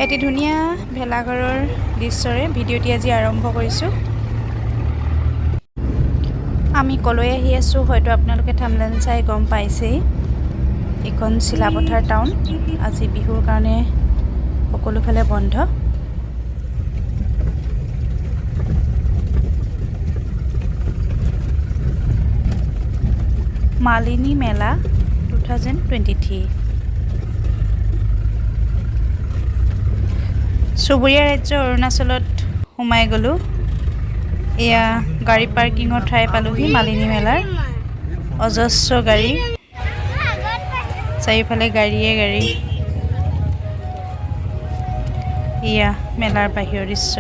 এটি ধুনীয়া ভেলাঘৰৰ দৃশ্যৰে ভিডিঅ'টি আজি আৰম্ভ কৰিছোঁ। আমি কলৈ আহি আছোঁ হয়তো আপোনালোকে থাম্বনেইল চাই গম পাইছেই। এইখন চিলাপথাৰ টাউন। আজি বিহুৰ কাৰণে সকলোফালে বন্ধ। মালিনী মেলা 2023। চুবুৰীয়া ৰাজ্য অৰুণাচলত সোমাই গ'লোঁ। এয়া গাড়ী পাৰ্কিঙৰ ঠাই পালোহি। মালিনী মেলাৰ অজস্ৰ গাড়ী, চাৰিওফালে গাড়ীয়ে গাড়ী। এয়া মেলাৰ বাহিৰৰ দৃশ্য।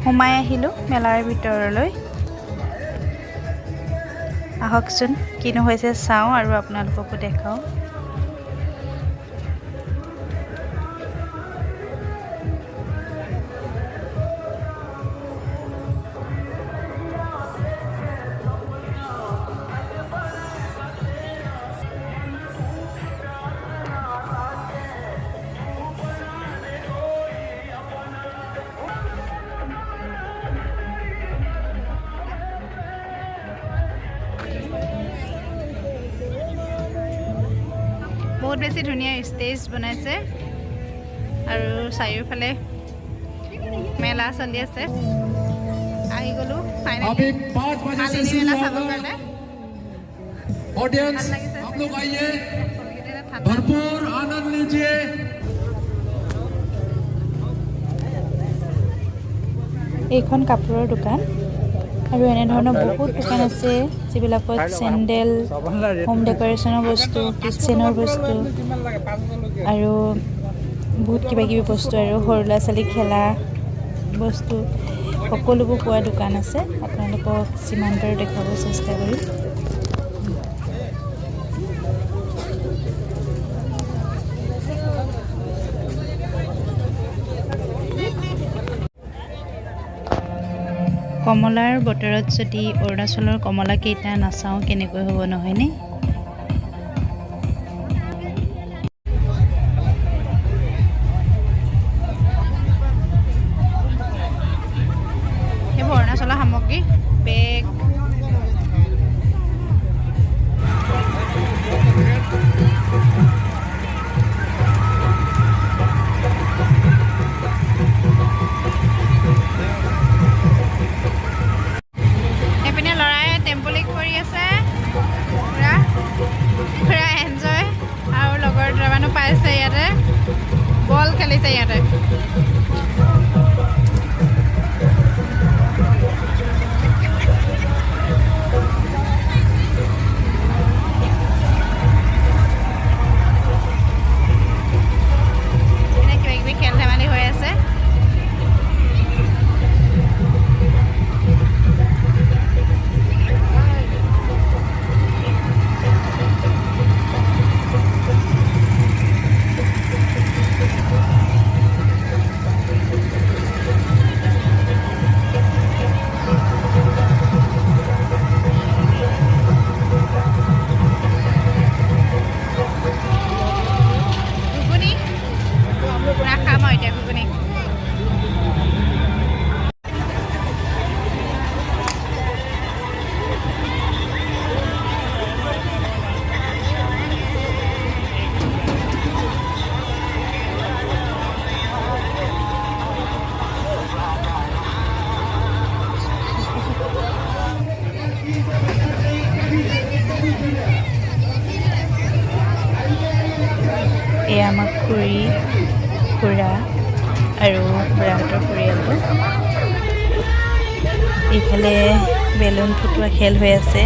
সোমাই আহিলোঁ মেলাৰ ভিতৰলৈ। আহকচোন কিনো হৈছে চাওঁ আৰু আপোনালোককো দেখাওঁ। বহুত বেছি ধুনীয়া ষ্টেজ বনাইছে আৰু চাৰিওফালে মেলা চলি আছে। আহি গ'লো ফাইনেলি মালিনী মেলা চাবৰ কাৰণে। ऑडियंस आप लोग आइए, भरपूर आनंद लीजिए। এইখন কাপোৰৰ দোকান আৰু এনেধৰণৰ বহুত দোকান আছে যিবিলাকত চেণ্ডেল, হোম ডেকৰেশ্যনৰ বস্তু, কিটচেনৰ বস্তু আৰু বহুত কিবাকিবি বস্তু আৰু সৰু ল'ৰা ছোৱালী খেলা বস্তু সকলোবোৰ পোৱা দোকান আছে। আপোনালোকক যিমান পাৰোঁ দেখাব চেষ্টা কৰিম। কমলাৰ বতৰত যদি অৰুণাচলৰ কমলাকেইটা নাচাওঁ কেনেকৈ হ'ব, নহয়নে? সেইবোৰ অৰুণাচলৰ সামগ্ৰী, বেগ, পুৰা এনজয় আৰু লগৰ দুটামানো পাইছে ইয়াতে, বল খেলিছে ইয়াতে। এনে কিবা কিবি খেল ধেমালি হৈ আছে। এয়া আমাৰ খুৰী, খুৰা আৰু খুৰাহঁতৰ পৰিয়ালটো। এইফালে বেলুন ফুটোৱা খেল হৈ আছে।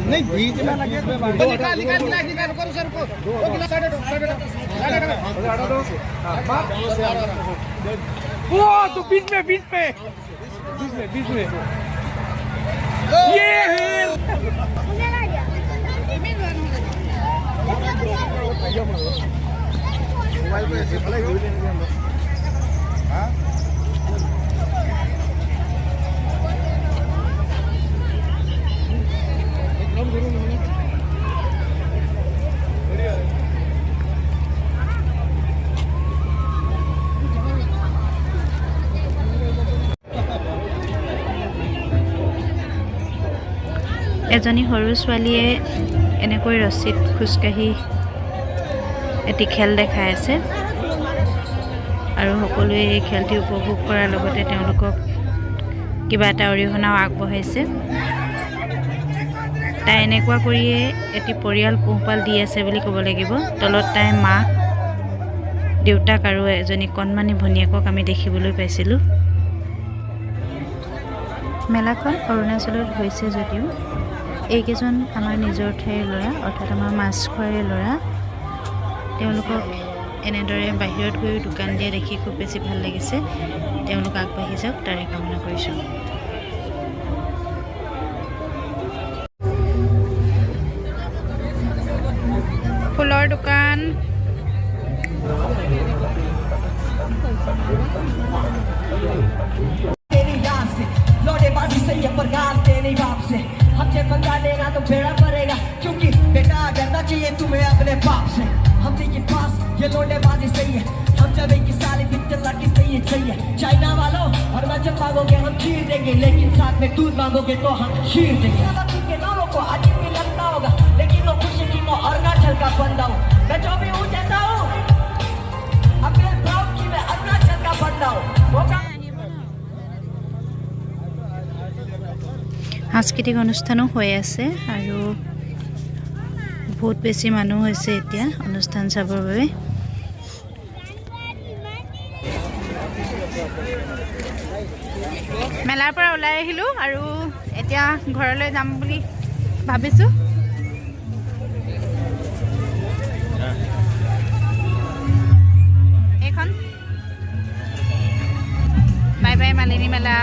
नहीं बीच में लगे निकाल करो सर को वो तो बीच में ये है मोबाइल पे ऐसे प्ले हो हां এজনী সৰু ছোৱালীয়ে এনেকৈ ৰছীত খোজকাঢ়ি এটি খেল দেখাই আছে আৰু সকলোৱে এই খেলটি উপভোগ কৰাৰ লগতে তেওঁলোকক কিবা এটা অৰিহণাও আগবঢ়াইছে তাই এনেকুৱা কৰিয়ে এটি পৰিয়াল পোহপাল দি আছে বুলি ক'ব লাগিব তলত তাই মা দেউতাক আৰু এজনী কণমানি ভনীয়েকক আমি দেখিবলৈ পাইছিলোঁ মেলাখন অৰুণাচলত হৈছে যদিও এইকেইজন আমাৰ নিজৰ ঠাইৰ ল'ৰা অৰ্থাৎ আমাৰ মাছখোৱাৰে ল'ৰা তেওঁলোকক এনেদৰে বাহিৰত গৈ দোকান দিয়া দেখি খুব বেছি ভাল লাগিছে তেওঁলোক আগবাঢ়ি যাওক তাৰে কামনা কৰিছোঁ ফুলৰ দোকান हमसे पंगा लेना तो बेड़ा पड़ेगा क्योंकि बेटा डरना चाहिए तुम्हें अपने बाप से हमसे ये पास ये लोटेबाजी सही है हम जब एक साल पिक्चर लगी सही है चाइना वालों और वचन मांगोगे हम खीर देंगे लेकिन साथ में दूध मांगोगे तो हम खीर देंगे के दोनों को अजीब भी लगता होगा लेकिन वो खुशी की मैं अरुणाचल का बंदा हूँ मैं जो भी हूँ जैसा हूँ अपने प्राउड की मैं अरुणाचल का बंदा हूँ সাংস্কৃতিক অনুষ্ঠানো হৈ আছে আৰু বহুত বেছি মানুহ হৈছে এতিয়া অনুষ্ঠান চাবৰ বাবে মেলাৰ পৰা ওলাই আহিলো আৰু এতিয়া ঘৰলৈ যাম বুলি ভাবিছো এখন বাই বাই মালিনী মেলা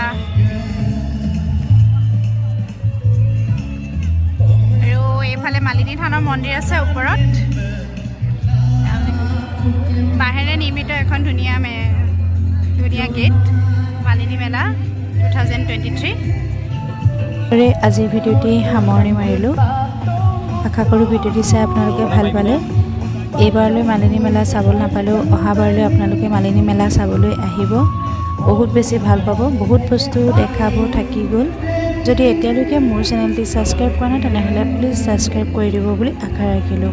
এইফালে মালিনী থানৰ মন্দিৰ আছে ওপৰত বাহিৰে নিৰ্মিত এখন ধুনীয়া গেট মালিনী মেলা 2023 আজিৰ ভিডিঅ'টি সামৰণি মাৰিলোঁ আশা কৰোঁ ভিডিঅ'টি চাই আপোনালোকে ভাল পালে এইবাৰলৈ মালিনী মেলা চাবলৈ নাপালেও অহাবাৰলৈ আপোনালোকে মালিনী মেলা চাবলৈ আহিব বহুত বেছি ভাল পাব বহুত বস্তু দেখাব থাকি গ'ল যদি এতিয়ালৈকে মোৰ চেনেলটি ছাবস্ক্ৰাইব কৰা নাই তেনেহ'লে প্লিজ ছাবস্ক্ৰাইব কৰি দিব বুলি আশা ৰাখিলোঁ